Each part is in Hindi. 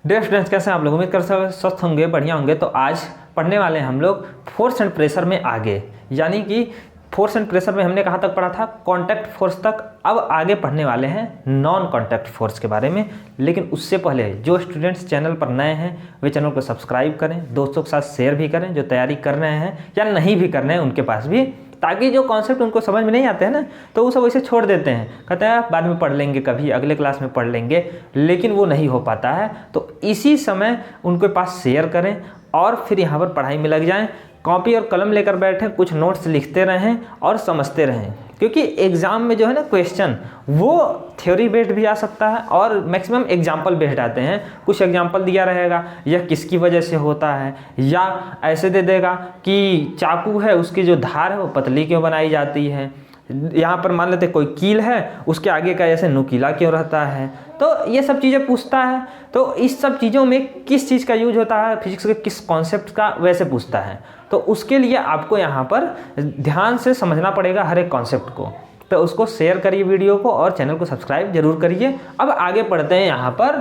डियर स्टूडेंट्स, कैसे हैं आप लोग? उम्मीद करते हैं स्वस्थ होंगे, बढ़िया होंगे। तो आज पढ़ने वाले हैं हम लोग फोर्स एंड प्रेशर में आगे, यानी कि फोर्स एंड प्रेशर में हमने कहाँ तक पढ़ा था? कांटेक्ट फोर्स तक। अब आगे पढ़ने वाले हैं नॉन कांटेक्ट फोर्स के बारे में। लेकिन उससे पहले जो स्टूडेंट्स चैनल पर नए हैं वे चैनल को सब्सक्राइब करें, दोस्तों के साथ शेयर भी करें जो तैयारी कर रहे हैं या नहीं भी कर रहे हैं उनके पास भी, ताकि जो कॉन्सेप्ट उनको समझ में नहीं आते हैं ना तो वो सब वैसे छोड़ देते हैं, कहते हैं बाद में पढ़ लेंगे, कभी अगले क्लास में पढ़ लेंगे, लेकिन वो नहीं हो पाता है। तो इसी समय उनके पास शेयर करें और फिर यहाँ पर पढ़ाई में लग जाएं। कॉपी और कलम लेकर बैठें, कुछ नोट्स लिखते रहें और समझते रहें, क्योंकि एग्ज़ाम में जो है ना क्वेश्चन वो थ्योरी बेस्ड भी आ सकता है और मैक्सिमम एग्जाम्पल बेस्ड आते हैं। कुछ एग्जाम्पल दिया रहेगा यह किसकी वजह से होता है, या ऐसे दे देगा कि चाकू है उसकी जो धार है वो पतली क्यों बनाई जाती है। यहाँ पर मान लेते कोई कील है उसके आगे का ऐसे नुकीला क्यों रहता है। तो ये सब चीज़ें पूछता है। तो इस सब चीज़ों में किस चीज़ का यूज होता है, फिजिक्स के किस कॉन्सेप्ट का, वैसे पूछता है। तो उसके लिए आपको यहाँ पर ध्यान से समझना पड़ेगा हर एक कॉन्सेप्ट को। तो उसको शेयर करिए वीडियो को और चैनल को सब्सक्राइब जरूर करिए। अब आगे पढ़ते हैं यहाँ पर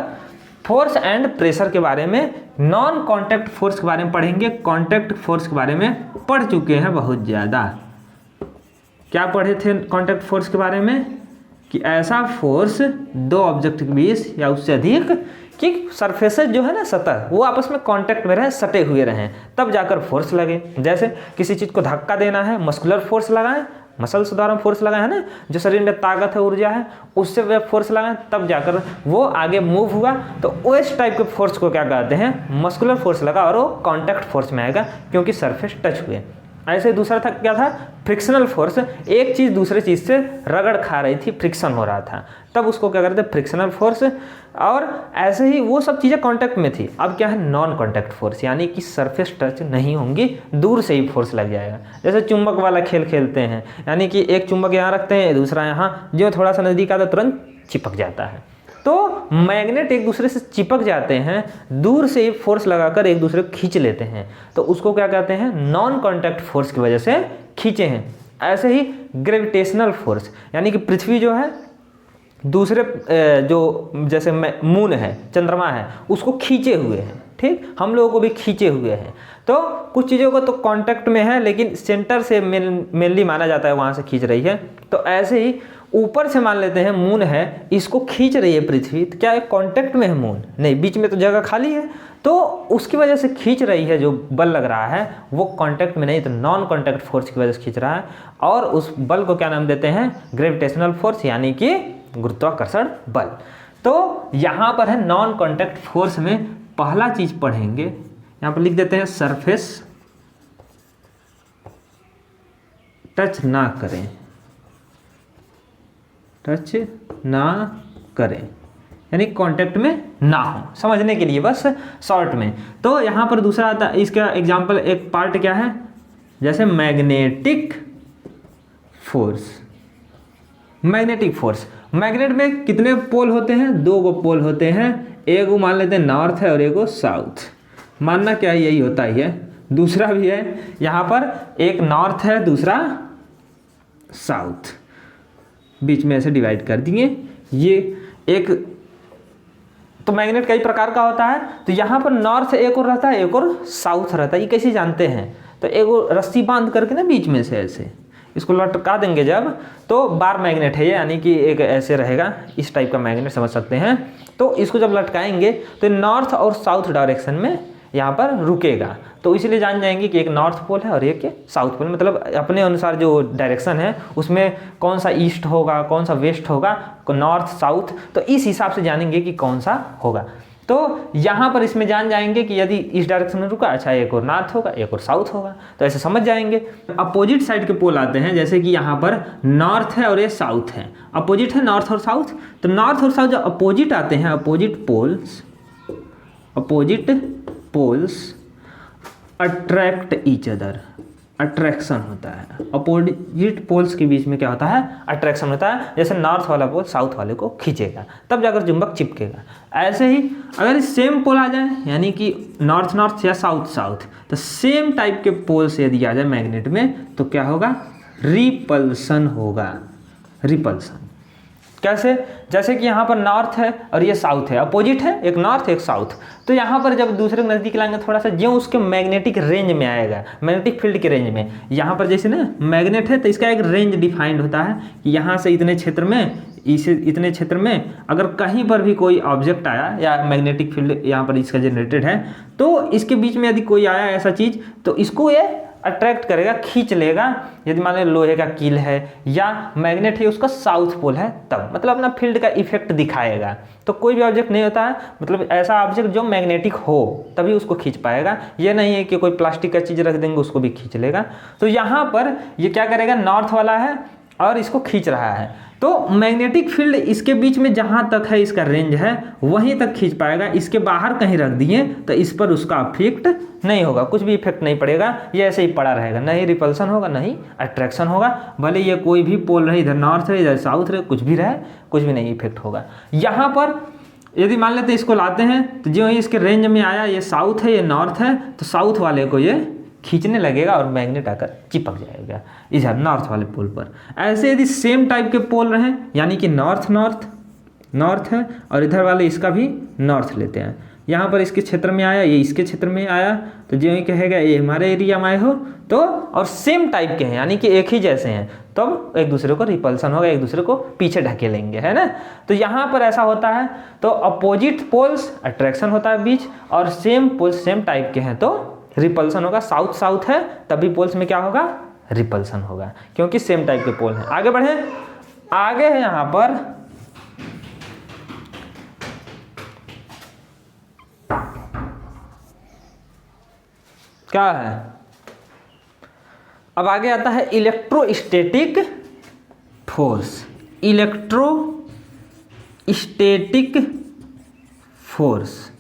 फोर्स एंड प्रेशर के बारे में। नॉन कॉन्टैक्ट फोर्स के बारे में पढ़ेंगे। कॉन्टैक्ट फोर्स के बारे में पढ़ चुके हैं बहुत ज़्यादा। क्या पढ़े थे कॉन्टैक्ट फोर्स के बारे में? कि ऐसा फोर्स दो ऑब्जेक्ट के बीच या उससे अधिक कि सरफेसेस जो है ना, सतह, वो आपस में कांटेक्ट में रहें, सटे हुए रहें, तब जाकर फोर्स लगे। जैसे किसी चीज़ को धक्का देना है, मस्कुलर फोर्स लगाएं, मसल्स द्वारा फोर्स लगाए है ना, जो शरीर में ताकत है, ऊर्जा है, उससे वे फोर्स लगाएं, तब जाकर वो आगे मूव हुआ। तो इस टाइप के फोर्स को क्या कहते हैं? मस्कुलर फोर्स लगा और वो कॉन्टैक्ट फोर्स में आएगा, क्योंकि सरफेस टच हुए। ऐसे दूसरा था, क्या था? Frictional force. एक चीज़ दूसरे चीज़ से रगड़ खा रही थी, फ्रिक्शन हो रहा था, तब उसको क्या करते? Frictional force. और ऐसे ही वो सब चीज़ें कांटेक्ट में थी। अब क्या है? नॉन कांटेक्ट फोर्स, यानी कि सरफेस टच नहीं होंगी, दूर से ही फोर्स लग जाएगा। जैसे चुंबक वाला खेल खेलते हैं, यानी कि एक चुंबक यहाँ रखते हैं, दूसरा यहाँ, जो थोड़ा सा नज़दीक आता तुरंत चिपक जाता है। तो मैग्नेट एक दूसरे से चिपक जाते हैं, दूर से ही फोर्स लगाकर एक दूसरे को खींच लेते हैं, तो उसको क्या कहते हैं? नॉन कांटेक्ट फोर्स की वजह से खींचे हैं। ऐसे ही ग्रेविटेशनल फोर्स, यानी कि पृथ्वी जो है दूसरे जो जैसे मून है, चंद्रमा है, उसको खींचे हुए हैं, ठीक, हम लोगों को भी खींचे हुए हैं। तो कुछ चीज़ों को तो कांटेक्ट में है, लेकिन सेंटर से मेनली माना जाता है वहाँ से खींच रही है। तो ऐसे ही ऊपर से मान लेते हैं मून है, इसको खींच रही है पृथ्वी, तो क्या है? कांटेक्ट में है मून? नहीं, बीच में तो जगह खाली है, तो उसकी वजह से खींच रही है, जो बल लग रहा है वो कांटेक्ट में नहीं, तो नॉन कांटेक्ट फोर्स की वजह से खींच रहा है। और उस बल को क्या नाम देते हैं? ग्रेविटेशनल फोर्स, यानी कि गुरुत्वाकर्षण बल। तो यहाँ पर है नॉन कांटेक्ट फोर्स में पहला चीज पढ़ेंगे, यहाँ पर लिख देते हैं सरफेस टच ना करें, टच ना करें, यानी कांटेक्ट में ना हो, समझने के लिए बस शॉर्ट में। तो यहाँ पर दूसरा आता है, इसका एग्जांपल एक पार्ट क्या है? जैसे magnetic force. Magnetic force, magnet में कितने पोल होते हैं? दो गो पोल होते हैं, एक वो मान लेते हैं नॉर्थ है और एक वो साउथ। मानना क्या है? यही होता ही है। दूसरा भी है, यहाँ पर एक नॉर्थ है, दूसरा साउथ, बीच में ऐसे डिवाइड कर दिए। ये एक तो मैग्नेट कई प्रकार का होता है। तो यहाँ पर नॉर्थ एक और रहता है, एक और साउथ रहता है। ये कैसे जानते हैं? तो एक रस्सी बांध करके ना बीच में से ऐसे इसको लटका देंगे जब, तो बार मैग्नेट है ये, यानी कि एक ऐसे रहेगा, इस टाइप का मैग्नेट समझ सकते हैं। तो इसको जब लटकाएंगे तो नॉर्थ और साउथ डायरेक्शन में यहाँ पर रुकेगा। तो इसलिए जान जाएंगे कि एक नॉर्थ पोल है और एक साउथ पोल, मतलब अपने अनुसार जो डायरेक्शन है उसमें कौन सा ईस्ट होगा, कौन सा वेस्ट होगा, नॉर्थ साउथ, तो इस हिसाब से जानेंगे कि कौन सा होगा। तो यहाँ पर इसमें जान जाएंगे कि यदि इस डायरेक्शन में रुका, अच्छा एक और नॉर्थ होगा, एक और साउथ होगा, तो ऐसे समझ जाएंगे। अपोजिट साइड के पोल आते हैं, जैसे कि यहाँ पर नॉर्थ है और ये साउथ है, अपोजिट है नॉर्थ और साउथ। तो नॉर्थ और साउथ जो अपोजिट आते हैं, opposite poles attract each other, attraction होता है। अपोजिट पोल्स के बीच में क्या होता है? अट्रैक्शन होता है। जैसे नॉर्थ वाला पोल साउथ वाले को खींचेगा, तब जाकर चुंबक चिपकेगा। ऐसे ही अगर सेम पोल आ जाए, यानी कि नॉर्थ नॉर्थ या साउथ साउथ, तो सेम टाइप के पोल से यदि आ जाए मैग्नेट में, तो क्या होगा? रिपल्सन होगा, रिपल्सन। कैसे? जैसे कि यहाँ पर नॉर्थ है और ये साउथ है, अपोजिट है, एक नॉर्थ एक साउथ। तो यहाँ पर जब दूसरे नज़दीक लाएंगे थोड़ा सा, जो उसके मैग्नेटिक रेंज में आएगा, मैग्नेटिक फील्ड के रेंज में, यहाँ पर जैसे ना मैग्नेट है तो इसका एक रेंज डिफाइंड होता है कि यहाँ से इतने क्षेत्र में, इसे इतने क्षेत्र में अगर कहीं पर भी कोई ऑब्जेक्ट आया या मैग्नेटिक फील्ड यहाँ पर इसका जनरेटेड है, तो इसके बीच में यदि कोई आया ऐसा चीज़ तो इसको ये अट्रैक्ट करेगा, खींच लेगा। यदि मान लो लोहे का कील है या मैग्नेट है, उसका साउथ पोल है, तब मतलब अपना फील्ड का इफेक्ट दिखाएगा। तो कोई भी ऑब्जेक्ट नहीं होता है, मतलब ऐसा ऑब्जेक्ट जो मैग्नेटिक हो तभी उसको खींच पाएगा। ये नहीं है कि कोई प्लास्टिक का चीज़ रख देंगे उसको भी खींच लेगा। तो यहाँ पर ये क्या करेगा, नॉर्थ वाला है और इसको खींच रहा है, तो मैग्नेटिक फील्ड इसके बीच में जहाँ तक है इसका रेंज है वहीं तक खींच पाएगा। इसके बाहर कहीं रख दिए तो इस पर उसका इफेक्ट नहीं होगा, कुछ भी इफेक्ट नहीं पड़ेगा, ये ऐसे ही पड़ा रहेगा, नहीं रिपल्सन होगा नहीं अट्रैक्शन होगा। भले ये कोई भी पोल रहे, इधर नॉर्थ रहे इधर साउथ रहे, कुछ भी रहे, कुछ भी नहीं इफेक्ट होगा। यहाँ पर यदि मान लेते इसको लाते हैं तो जो ही इसके रेंज में आया, ये साउथ है ये नॉर्थ है, तो साउथ वाले को ये खींचने लगेगा और मैग्नेट आकर चिपक जाएगा इधर नॉर्थ वाले पोल पर। ऐसे यदि सेम टाइप के पोल रहें, यानी कि नॉर्थ नॉर्थ नॉर्थ है और इधर वाले इसका भी नॉर्थ लेते हैं, यहाँ पर इसके क्षेत्र में आया, ये इसके क्षेत्र में आया, तो जो ही कहेगा ये हमारे एरिया में आए हो, तो और सेम टाइप के हैं यानी कि एक ही जैसे हैं, तो एक दूसरे को रिपल्सन होगा, एक दूसरे को पीछे ढकेलेंगे, है ना। तो यहाँ पर ऐसा होता है, तो अपोजिट पोल्स अट्रैक्शन होता है बीच, और सेम पोल्स सेम टाइप के हैं तो रिपल्सन होगा। साउथ साउथ है तभी पोल्स में क्या होगा, रिपल्सन होगा, क्योंकि सेम टाइप के पोल हैं। आगे बढ़े, आगे है यहाँ पर क्या है, अब आगे आता है electrostatic force. Electrostatic force,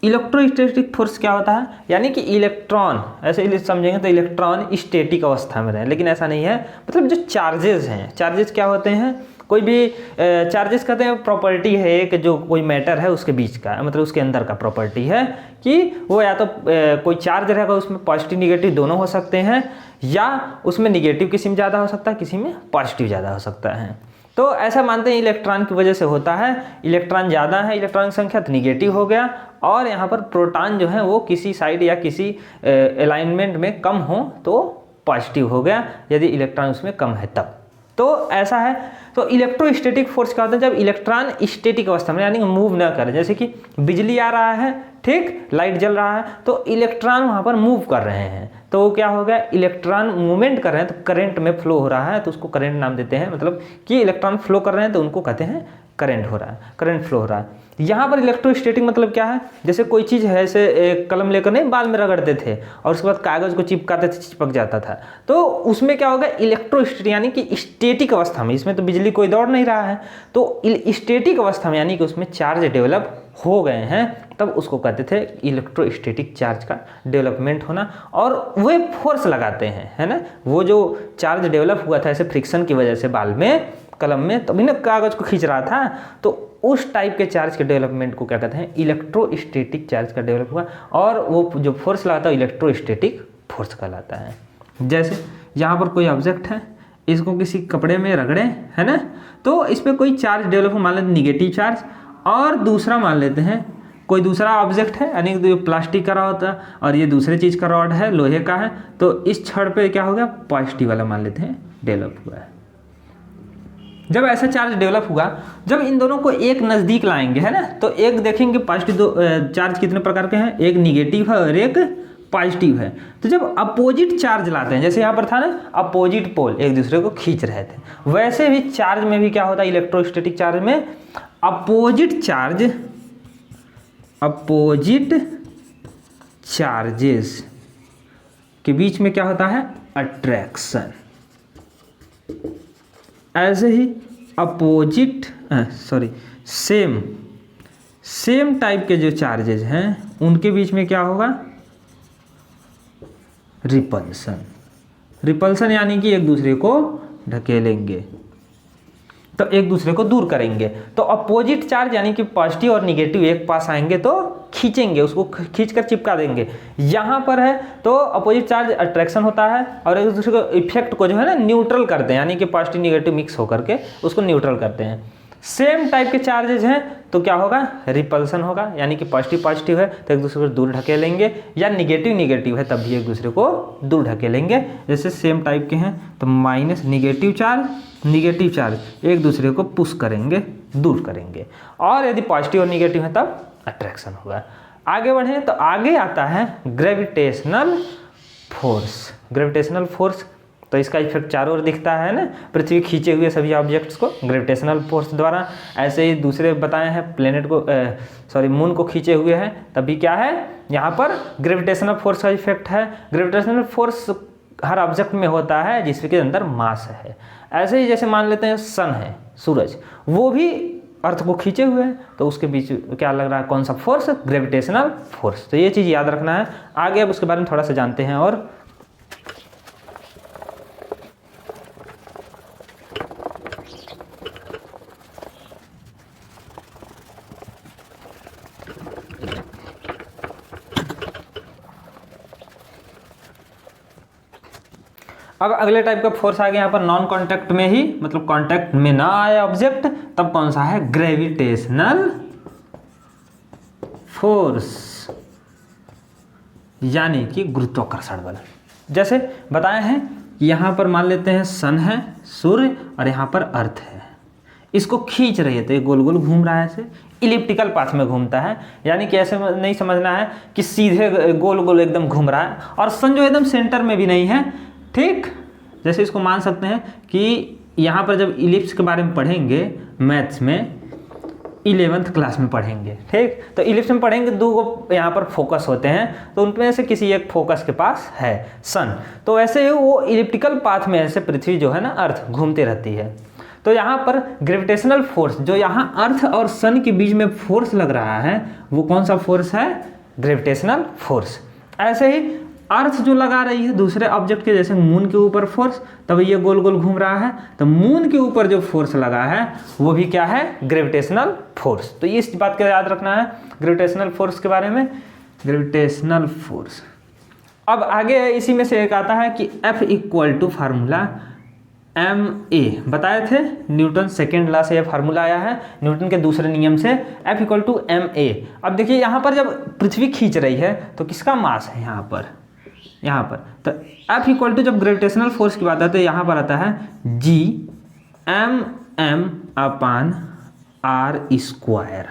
electrostatic force क्या होता है, यानी कि इलेक्ट्रॉन, ऐसे समझेंगे तो इलेक्ट्रॉन स्टैटिक अवस्था में रहे, लेकिन ऐसा नहीं है। मतलब जो चार्जेस हैं, चार्जेस क्या होते हैं, कोई भी चार्जेस कहते हैं प्रॉपर्टी है एक, जो कोई मैटर है उसके बीच का, मतलब उसके अंदर का प्रॉपर्टी है कि वो या तो कोई चार्ज रहेगा उसमें पॉजिटिव निगेटिव दोनों हो सकते हैं, या उसमें निगेटिव किसी में ज़्यादा हो सकता है, किसी में पॉजिटिव ज़्यादा हो सकता है। तो ऐसा मानते हैं इलेक्ट्रॉन की वजह से होता है, इलेक्ट्रॉन ज़्यादा है, इलेक्ट्रॉन की संख्या तो निगेटिव हो गया, और यहाँ पर प्रोटॉन जो है वो किसी साइड या किसी अलाइनमेंट में कम हो तो पॉजिटिव हो गया, यदि इलेक्ट्रॉन उसमें कम है तब। तो ऐसा है। तो इलेक्ट्रोस्टैटिक फोर्स क्या होता है, जब इलेक्ट्रॉन स्टैटिक अवस्था में यानी मूव ना करे, जैसे कि बिजली आ रहा है, ठीक, लाइट जल रहा है, तो इलेक्ट्रॉन वहाँ पर मूव कर रहे हैं, तो वो क्या हो गया, इलेक्ट्रॉन मूवमेंट कर रहे हैं, तो करंट में फ्लो हो रहा है, तो उसको करंट नाम देते हैं। मतलब कि इलेक्ट्रॉन फ्लो कर रहे हैं तो उनको कहते हैं करंट हो रहा है, करंट फ्लो हो रहा है। यहाँ पर इलेक्ट्रोस्टैटिक मतलब क्या है, जैसे कोई चीज़ है, ऐसे एक कलम लेकर नहीं बाल में रगड़ते थे और उसके बाद कागज़ को चिपकाते थे, चिपक जाता था, तो उसमें क्या होगा, इलेक्ट्रोस्टैटिक यानी कि स्टैटिक अवस्था में, इसमें तो बिजली कोई दौड़ नहीं रहा है, तो स्टैटिक अवस्था में यानी कि उसमें चार्ज डेवलप हो गए हैं, तब उसको कहते थे इलेक्ट्रोस्टैटिक चार्ज का डेवलपमेंट होना, और वे फोर्स लगाते हैं, है ना। वो जो चार्ज डेवलप हुआ था ऐसे फ्रिक्शन की वजह से बाल में, कलम में, तभी ना कागज़ को खींच रहा था, तो उस टाइप के चार्ज के डेवलपमेंट को क्या कहते हैं, इलेक्ट्रोस्टैटिक चार्ज का डेवलप हुआ, और वो जो फोर्स लगाता है इलेक्ट्रोस्टैटिक फोर्स कहलाता है। जैसे यहाँ पर कोई ऑब्जेक्ट है, इसको किसी कपड़े में रगड़े, है ना, तो इस पर कोई चार्ज डेवलप हो, मान लेते निगेटिव चार्ज, और दूसरा मान लेते हैं कोई दूसरा ऑब्जेक्ट है, यानी कि प्लास्टिक का रॉड होता है और ये दूसरे चीज़ का रॉड है, लोहे का है, तो इस छड़ पे क्या हो गया, पॉजिटिव वाला मान लेते हैं डेवलप हुआ है। जब ऐसा चार्ज डेवलप हुआ, जब इन दोनों को एक नज़दीक लाएंगे, है ना, तो एक देखेंगे पॉजिटिव चार्ज कितने प्रकार के हैं, एक निगेटिव है और एक पॉजिटिव है। तो जब अपोजिट चार्ज लाते हैं, जैसे यहाँ पर था ना अपोजिट पोल एक दूसरे को खींच रहे थे, वैसे भी चार्ज में भी क्या होता है, इलेक्ट्रोस्टैटिक चार्ज में अपोजिट चार्जेस के बीच में क्या होता है, अट्रैक्शन। ऐसे ही अपोजिट सेम टाइप के जो चार्जेस हैं उनके बीच में क्या होगा, रिपल्सन। रिपल्सन यानी कि एक दूसरे को ढकेलेंगे। तो एक दूसरे को दूर करेंगे। तो अपोजिट चार्ज यानी कि पॉजिटिव और निगेटिव एक पास आएंगे तो खींचेंगे, उसको खींचकर चिपका देंगे। यहाँ पर है तो अपोजिट चार्ज अट्रैक्शन होता है और एक दूसरे को इफेक्ट को जो है ना न्यूट्रल करते हैं, यानी कि पॉजिटिव निगेटिव मिक्स होकर के उसको न्यूट्रल करते हैं। सेम टाइप के चार्जेज हैं तो क्या होगा, रिपल्सन होगा, यानी कि पॉजिटिव पॉजिटिव है तो एक दूसरे को दूर ढकेलेंगे, या निगेटिव निगेटिव है तब भी एक दूसरे को दूर ढकेलेंगे। जैसे सेम टाइप के हैं तो माइनस निगेटिव चार्ज एक दूसरे को पुश करेंगे, दूर करेंगे, और यदि पॉजिटिव और निगेटिव है तब अट्रैक्शन होगा। आगे बढ़े तो आगे आता है ग्रेविटेशनल फोर्स। तो इसका इफेक्ट चारों ओर दिखता है ना, पृथ्वी खींचे हुए सभी ऑब्जेक्ट्स को ग्रेविटेशनल फोर्स द्वारा। ऐसे ही दूसरे बताए हैं प्लेनेट को मून को खींचे हुए हैं, तभी क्या है यहाँ पर ग्रेविटेशनल फोर्स का इफेक्ट है। ग्रेविटेशनल फोर्स हर ऑब्जेक्ट में होता है जिसके अंदर मास है। ऐसे ही जैसे मान लेते हैं सन है, सूरज, वो भी अर्थ को खींचे हुए हैं, तो उसके बीच क्या लग रहा है, कौन सा फोर्स, ग्रेविटेशनल फोर्स। तो ये चीज़ याद रखना है। आगे अब उसके बारे में थोड़ा सा जानते हैं। और अब अगले टाइप का फोर्स आ गया यहाँ पर नॉन कांटेक्ट में ही, मतलब कांटेक्ट में ना आए ऑब्जेक्ट, तब कौन सा है, ग्रेविटेशनल फोर्स, यानी कि गुरुत्वाकर्षण बल। जैसे बताए हैं कि यहाँ पर मान लेते हैं सन है, सूर्य, और यहाँ पर अर्थ है, इसको खींच रही है तो ये गोल गोल घूम रहा है, ऐसे इलिप्टिकल पाथ में घूमता है, यानी कि ऐसे नहीं समझना है कि सीधे गोल गोल एकदम घूम रहा है। और सन जो एकदम सेंटर में भी नहीं है, ठीक। जैसे इसको मान सकते हैं कि यहाँ पर जब इलिप्स के बारे में पढ़ेंगे मैथ्स में, 11th क्लास में पढ़ेंगे, ठीक। तो इलिप्स में पढ़ेंगे, दो को यहाँ पर फोकस होते हैं, तो उनमें से किसी एक फोकस के पास है सन। तो ऐसे वो इलिप्टिकल पाथ में ऐसे पृथ्वी जो है ना, अर्थ घूमती रहती है। तो यहाँ पर ग्रेविटेशनल फोर्स जो यहाँ अर्थ और सन के बीच में फोर्स लग रहा है, वो कौन सा फोर्स है, ग्रेविटेशनल फोर्स। ऐसे ही अर्थ जो लगा रही है दूसरे ऑब्जेक्ट के, जैसे मून के ऊपर फोर्स, तब ये गोल गोल घूम रहा है, तो मून के ऊपर जो फोर्स लगा है वो भी क्या है, ग्रेविटेशनल फोर्स। तो इस बात का याद रखना है ग्रेविटेशनल फोर्स के बारे में, ग्रेविटेशनल फोर्स। अब आगे इसी में से एक आता है कि F equal to formula ma बताए थे, न्यूटन सेकेंड लॉ से यह फार्मूला आया है, न्यूटन के दूसरे नियम से, F इक्वल टू ma। अब देखिए यहाँ पर जब पृथ्वी खींच रही है तो किसका मास है यहाँ पर, तो F इक्वल टू जब ग्रेविटेशनल फोर्स की बात आती है यहाँ पर आता है Gm/r²।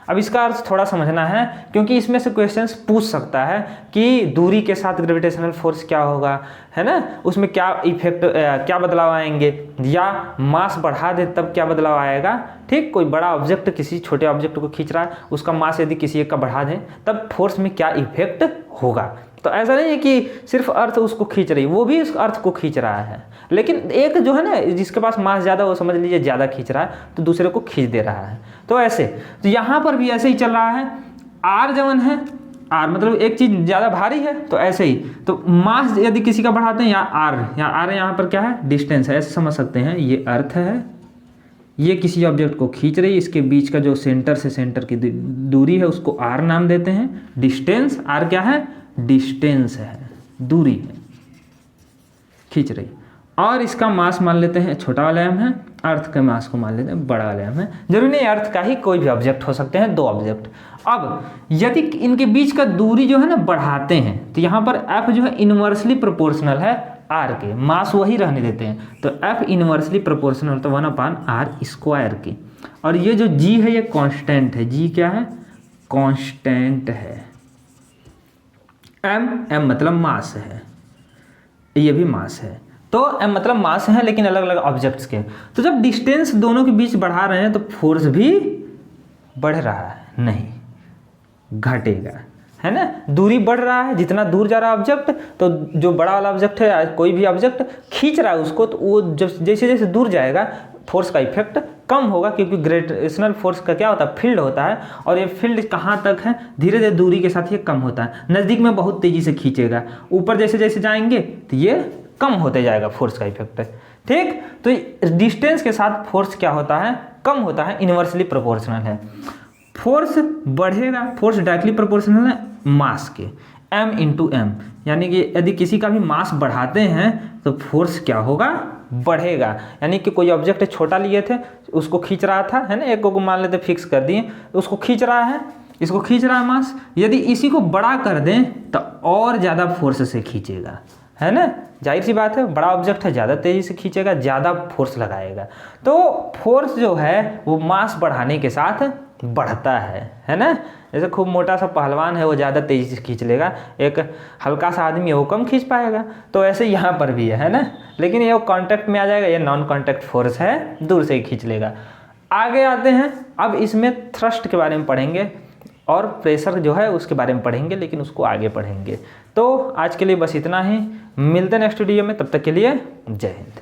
अब इसका अर्थ थोड़ा समझना है, क्योंकि इसमें से क्वेश्चंस पूछ सकता है कि दूरी के साथ ग्रेविटेशनल फोर्स क्या होगा, है ना, उसमें क्या इफेक्ट, क्या बदलाव आएंगे, या मास बढ़ा दे तब क्या बदलाव आएगा, ठीक। कोई बड़ा ऑब्जेक्ट किसी छोटे ऑब्जेक्ट को खींच रहा है, उसका मास यदि किसी एक का बढ़ा दें तब फोर्स में क्या इफेक्ट होगा। तो ऐसा नहीं है कि सिर्फ अर्थ उसको खींच रही है, वो भी उस अर्थ को खींच रहा है, लेकिन एक जो है ना जिसके पास मास ज़्यादा, वो समझ लीजिए ज़्यादा खींच रहा है तो दूसरे को खींच दे रहा है। तो ऐसे, तो यहाँ पर भी ऐसे ही चल रहा है। आर जवन है, आर मतलब एक चीज़ ज़्यादा भारी है, तो ऐसे ही तो मास यदि किसी का बढ़ाते हैं, यहाँ पर क्या है, डिस्टेंस है, ऐसे समझ सकते हैं। ये अर्थ है, ये किसी ऑब्जेक्ट को खींच रही है, इसके बीच का जो सेंटर से सेंटर की दूरी है उसको आर नाम देते हैं। डिस्टेंस, आर क्या है, डिस्टेंस है, दूरी है, खींच रही। और इसका मास मान लेते हैं छोटा वाला एम है, अर्थ के मास को मान लेते हैं बड़ा वाला एम है। जरूरी नहीं अर्थ का ही, कोई भी ऑब्जेक्ट हो सकते हैं, दो ऑब्जेक्ट। अब यदि इनके बीच का दूरी जो है ना बढ़ाते हैं, तो यहाँ पर एफ जो है इनवर्सली प्रोपोर्शनल है आर के, मास वही रहने देते हैं, तो एफ इनवर्सली प्रोपोर्शनल तो 1/r² की। और ये जो जी है ये कांस्टेंट है, जी क्या है, कांस्टेंट है। एम मतलब मास है, ये भी मास है। तो एम मतलब मास है लेकिन अलग अलग ऑब्जेक्ट्स के। तो जब डिस्टेंस दोनों के बीच बढ़ा रहे हैं तो फोर्स भी बढ़ रहा है, नहीं घटेगा, है ना। दूरी बढ़ रहा है, जितना दूर जा रहा है ऑब्जेक्ट, तो जो बड़ा वाला ऑब्जेक्ट है, कोई भी ऑब्जेक्ट खींच रहा है उसको, तो वो जब जैसे जैसे दूर जाएगा फोर्स का इफेक्ट कम होगा, क्योंकि ग्रेविटेशनल फोर्स का क्या होता है, फील्ड होता है, और ये फील्ड कहाँ तक है, धीरे धीरे दूरी के साथ ये कम होता है। नज़दीक में बहुत तेज़ी से खींचेगा, ऊपर जैसे जैसे जाएंगे तो ये कम होते जाएगा फोर्स का इफेक्ट, ठीक। तो डिस्टेंस के साथ फोर्स क्या होता है, कम होता है, इन्वर्सली प्रोपोर्शनल है। फोर्स बढ़ेगा, फोर्स डायरेक्टली प्रोपोर्शनल है मास के, m इंटू एम, यानी कि यदि किसी का भी मास बढ़ाते हैं तो फोर्स क्या होगा, बढ़ेगा। यानी कि कोई ऑब्जेक्ट छोटा लिए थे, उसको खींच रहा था, है ना, एक को मान लेते फिक्स कर दिए, तो उसको खींच रहा है, इसको खींच रहा है मास, यदि इसी को बड़ा कर दें तो और ज़्यादा फोर्स से खींचेगा, है ना, जाहिर सी बात है, बड़ा ऑब्जेक्ट है, ज़्यादा तेज़ी से खींचेगा, ज़्यादा फोर्स लगाएगा। तो फोर्स जो है वो मास बढ़ाने के साथ बढ़ता है ना। जैसे खूब मोटा सा पहलवान है, वो ज़्यादा तेज़ी से खींच लेगा, एक हल्का सा आदमी है वो कम खींच पाएगा। तो ऐसे यहाँ पर भी है ना, लेकिन ये कांटेक्ट में आ जाएगा, ये नॉन कांटेक्ट फोर्स है, दूर से ही खींच लेगा। आगे आते हैं, अब इसमें थ्रस्ट के बारे में पढ़ेंगे और प्रेशर जो है उसके बारे में पढ़ेंगे, लेकिन उसको आगे पढ़ेंगे। तो आज के लिए बस इतना ही, मिलते हैं नेक्स्ट वीडियो में, तब तक के लिए जय हिंद।